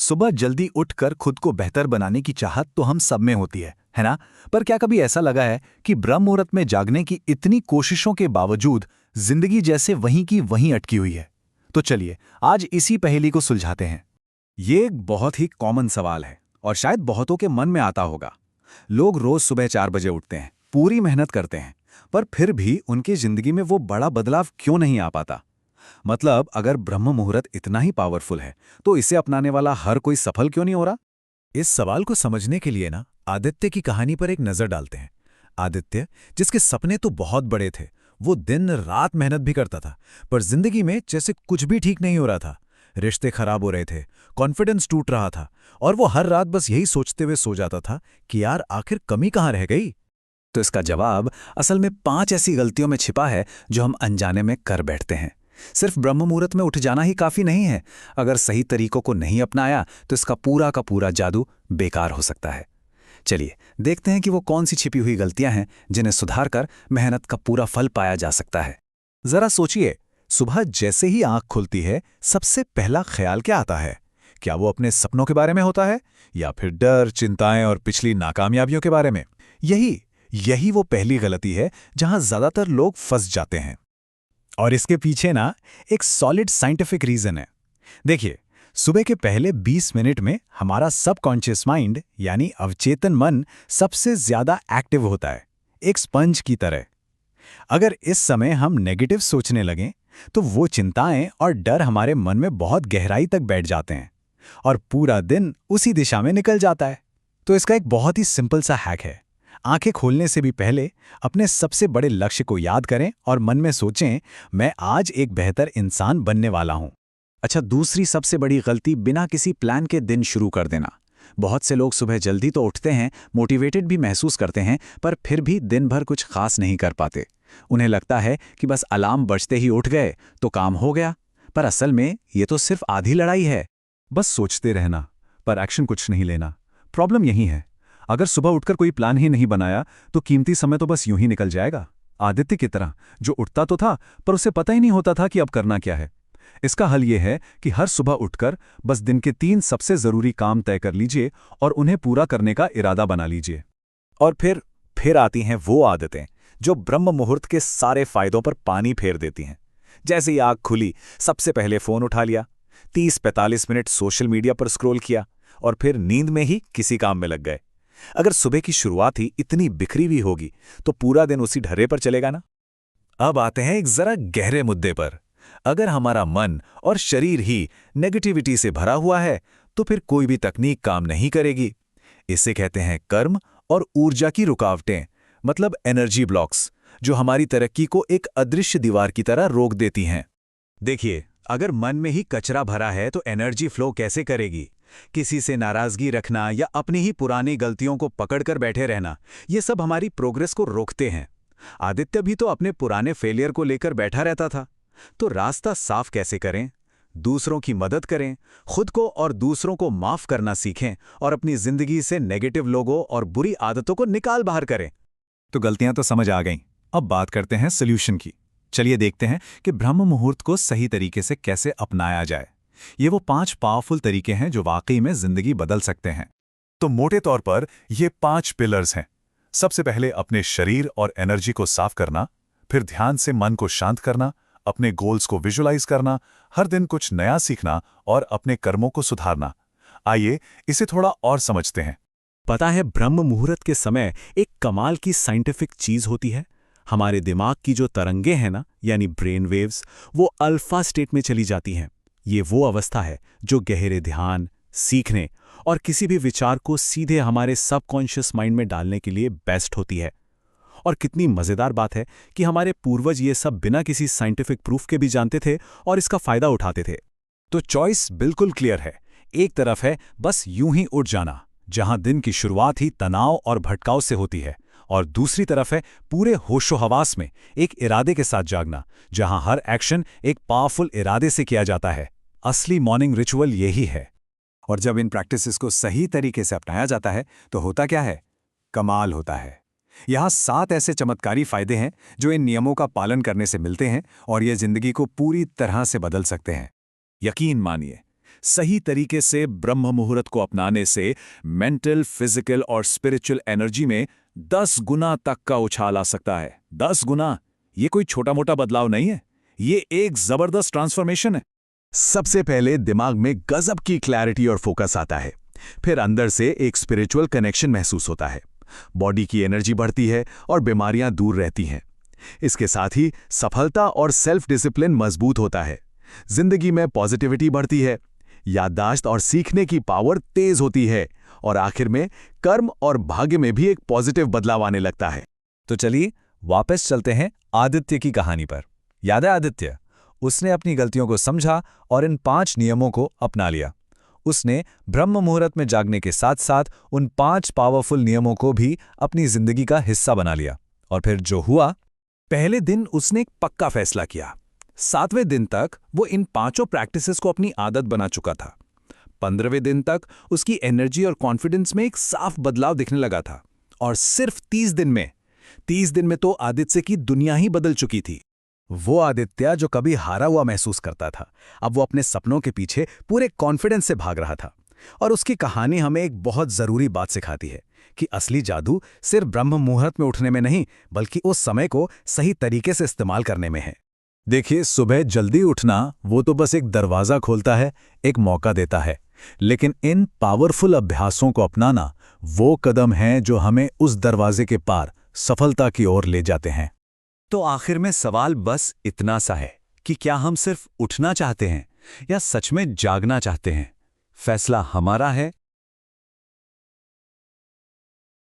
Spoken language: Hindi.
सुबह जल्दी उठकर खुद को बेहतर बनाने की चाहत तो हम सब में होती है ना? पर क्या कभी ऐसा लगा है कि ब्रह्म मुहूर्त में जागने की इतनी कोशिशों के बावजूद जिंदगी जैसे वहीं की वहीं अटकी हुई है? तो चलिए आज इसी पहेली को सुलझाते हैं। ये एक बहुत ही कॉमन सवाल है और शायद बहुतों के मन में आता होगा। लोग रोज सुबह 4 बजे उठते हैं, पूरी मेहनत करते हैं, पर फिर भी उनकी जिंदगी में वो बड़ा बदलाव क्यों नहीं आ पाता? मतलब अगर ब्रह्म मुहूर्त इतना ही पावरफुल है, तो इसे अपनाने वाला हर कोई सफल क्यों नहीं हो रहा? इस सवाल को समझने के लिए ना आदित्य की कहानी पर एक नजर डालते हैं। आदित्य, जिसके सपने तो बहुत बड़े थे, वो दिन रात मेहनत भी करता था, पर जिंदगी में जैसे कुछ भी ठीक नहीं हो रहा था। रिश्ते खराब हो रहे थे, कॉन्फिडेंस टूट रहा था, और वो हर रात बस यही सोचते हुए सो जाता था कि यार आखिर कमी कहाँ रह गई। तो इसका जवाब असल में 5 ऐसी गलतियों में छिपा है जो हम अनजाने में कर बैठते हैं। सिर्फ ब्रह्म मुहूर्त में उठ जाना ही काफी नहीं है। अगर सही तरीकों को नहीं अपनाया तो इसका पूरा का पूरा जादू बेकार हो सकता है। चलिए देखते हैं कि वो कौन सी छिपी हुई गलतियां हैं जिन्हें सुधार कर मेहनत का पूरा फल पाया जा सकता है। जरा सोचिए, सुबह जैसे ही आंख खुलती है, सबसे पहला ख्याल क्या आता है? क्या वो अपने सपनों के बारे में होता है, या फिर डर, चिंताएं और पिछली नाकामयाबियों के बारे में? यही वो पहली गलती है जहां ज्यादातर लोग फंस जाते हैं। और इसके पीछे ना एक सॉलिड साइंटिफिक रीजन है। देखिए, सुबह के पहले 20 मिनट में हमारा सबकॉन्शियस माइंड यानी अवचेतन मन सबसे ज्यादा एक्टिव होता है, एक स्पंज की तरह। अगर इस समय हम नेगेटिव सोचने लगें तो वो चिंताएं और डर हमारे मन में बहुत गहराई तक बैठ जाते हैं और पूरा दिन उसी दिशा में निकल जाता है। तो इसका एक बहुत ही सिंपल सा हैक है। आंखें खोलने से भी पहले अपने सबसे बड़े लक्ष्य को याद करें और मन में सोचें, मैं आज एक बेहतर इंसान बनने वाला हूं। अच्छा, दूसरी सबसे बड़ी गलती बिना किसी प्लान के दिन शुरू कर देना। बहुत से लोग सुबह जल्दी तो उठते हैं, मोटिवेटेड भी महसूस करते हैं, पर फिर भी दिन भर कुछ खास नहीं कर पाते। उन्हें लगता है कि बस अलार्म बजते ही उठ गए तो काम हो गया, पर असल में ये तो सिर्फ आधी लड़ाई है। बस सोचते रहना पर एक्शन कुछ नहीं लेना। प्रॉब्लम यही है, अगर सुबह उठकर कोई प्लान ही नहीं बनाया तो कीमती समय तो बस यूं ही निकल जाएगा, आदित्य की तरह, जो उठता तो था पर उसे पता ही नहीं होता था कि अब करना क्या है। इसका हल ये है कि हर सुबह उठकर बस दिन के 3 सबसे जरूरी काम तय कर लीजिए और उन्हें पूरा करने का इरादा बना लीजिए। और फिर आती हैं वो आदतें जो ब्रह्म मुहूर्त के सारे फायदों पर पानी फेर देती हैं। जैसे ही आग खुली, सबसे पहले फोन उठा लिया, 30-45 मिनट सोशल मीडिया पर स्क्रॉल किया और फिर नींद में ही किसी काम में लग गए। अगर सुबह की शुरुआत ही इतनी बिखरी हुई होगी तो पूरा दिन उसी ढर्रे पर चलेगा ना। अब आते हैं एक जरा गहरे मुद्दे पर। अगर हमारा मन और शरीर ही नेगेटिविटी से भरा हुआ है तो फिर कोई भी तकनीक काम नहीं करेगी। इसे कहते हैं कर्म और ऊर्जा की रुकावटें, मतलब एनर्जी ब्लॉक्स, जो हमारी तरक्की को एक अदृश्य दीवार की तरह रोक देती हैं। देखिए, अगर मन में ही कचरा भरा है तो एनर्जी फ्लो कैसे करेगी? किसी से नाराजगी रखना या अपनी ही पुरानी गलतियों को पकड़कर बैठे रहना, ये सब हमारी प्रोग्रेस को रोकते हैं। आदित्य भी तो अपने पुराने फेलियर को लेकर बैठा रहता था। तो रास्ता साफ कैसे करें? दूसरों की मदद करें, खुद को और दूसरों को माफ करना सीखें और अपनी जिंदगी से नेगेटिव लोगों और बुरी आदतों को निकाल बाहर करें। तो गलतियां तो समझ आ गईं, अब बात करते हैं सोल्यूशन की। चलिए देखते हैं कि ब्रह्म मुहूर्त को सही तरीके से कैसे अपनाया जाए। ये वो 5 पावरफुल तरीके हैं जो वाकई में जिंदगी बदल सकते हैं। तो मोटे तौर पर ये 5 पिलर्स हैं। सबसे पहले अपने शरीर और एनर्जी को साफ करना, फिर ध्यान से मन को शांत करना, अपने गोल्स को विजुलाइज करना, हर दिन कुछ नया सीखना और अपने कर्मों को सुधारना। आइए इसे थोड़ा और समझते हैं। पता है, ब्रह्म मुहूर्त के समय एक कमाल की साइंटिफिक चीज होती है। हमारे दिमाग की जो तरंगें हैं ना, यानी ब्रेन वेव्स, वो अल्फा स्टेट में चली जाती हैं। ये वो अवस्था है जो गहरे ध्यान, सीखने और किसी भी विचार को सीधे हमारे सबकॉन्शियस माइंड में डालने के लिए बेस्ट होती है। और कितनी मजेदार बात है कि हमारे पूर्वज ये सब बिना किसी साइंटिफिक प्रूफ के भी जानते थे और इसका फायदा उठाते थे। तो चॉइस बिल्कुल क्लियर है। एक तरफ है बस यूं ही उठ जाना, जहां दिन की शुरुआत ही तनाव और भटकाव से होती है, और दूसरी तरफ है पूरे होशो-हवास में एक इरादे के साथ जागना, जहां हर एक्शन एक पावरफुल इरादे से किया जाता है। असली मॉर्निंग रिचुअल यही है। और जब इन प्रैक्टिसेस को सही तरीके से अपनाया जाता है तो होता क्या है? कमाल होता है। यहाँ 7 ऐसे चमत्कारी फायदे हैं जो इन नियमों का पालन करने से मिलते हैं और ये जिंदगी को पूरी तरह से बदल सकते हैं। यकीन मानिए, सही तरीके से ब्रह्म मुहूर्त को अपनाने से मेंटल, फिजिकल और स्पिरिचुअल एनर्जी में 10 गुना तक का उछाल आ सकता है। 10 गुना। ये कोई छोटा मोटा बदलाव नहीं है, ये एक जबरदस्त ट्रांसफॉर्मेशन है। सबसे पहले दिमाग में गजब की क्लैरिटी और फोकस आता है, फिर अंदर से एक स्पिरिचुअल कनेक्शन महसूस होता है, बॉडी की एनर्जी बढ़ती है और बीमारियां दूर रहती हैं। इसके साथ ही सफलता और सेल्फ डिसिप्लिन मजबूत होता है, जिंदगी में पॉजिटिविटी बढ़ती है, याददाश्त और सीखने की पावर तेज होती है और आखिर में कर्म और भाग्य में भी एक पॉजिटिव बदलाव आने लगता है। तो चलिए वापस चलते हैं आदित्य की कहानी पर। याद है आदित्य? उसने अपनी गलतियों को समझा और इन 5 नियमों को अपना लिया। उसने ब्रह्म मुहूर्त में जागने के साथ साथ उन 5 पावरफुल नियमों को भी अपनी जिंदगी का हिस्सा बना लिया। और फिर जो हुआ, पहले दिन उसने एक पक्का फैसला किया। 7वें दिन तक वो इन 5 प्रैक्टिसेस को अपनी आदत बना चुका था। 15वें दिन तक उसकी एनर्जी और कॉन्फिडेंस में एक साफ बदलाव दिखने लगा था। और सिर्फ 30 दिन में तो आदित्य की दुनिया ही बदल चुकी थी। वो आदित्य जो कभी हारा हुआ महसूस करता था, अब वो अपने सपनों के पीछे पूरे कॉन्फिडेंस से भाग रहा था। और उसकी कहानी हमें एक बहुत जरूरी बात सिखाती है कि असली जादू सिर्फ ब्रह्म मुहूर्त में उठने में नहीं, बल्कि उस समय को सही तरीके से इस्तेमाल करने में है। देखिए, सुबह जल्दी उठना वो तो बस एक दरवाजा खोलता है, एक मौका देता है, लेकिन इन पावरफुल अभ्यासों को अपनाना वो कदम है जो हमें उस दरवाजे के पार सफलता की ओर ले जाते हैं। तो आखिर में सवाल बस इतना सा है कि क्या हम सिर्फ उठना चाहते हैं या सच में जागना चाहते हैं? फैसला हमारा है,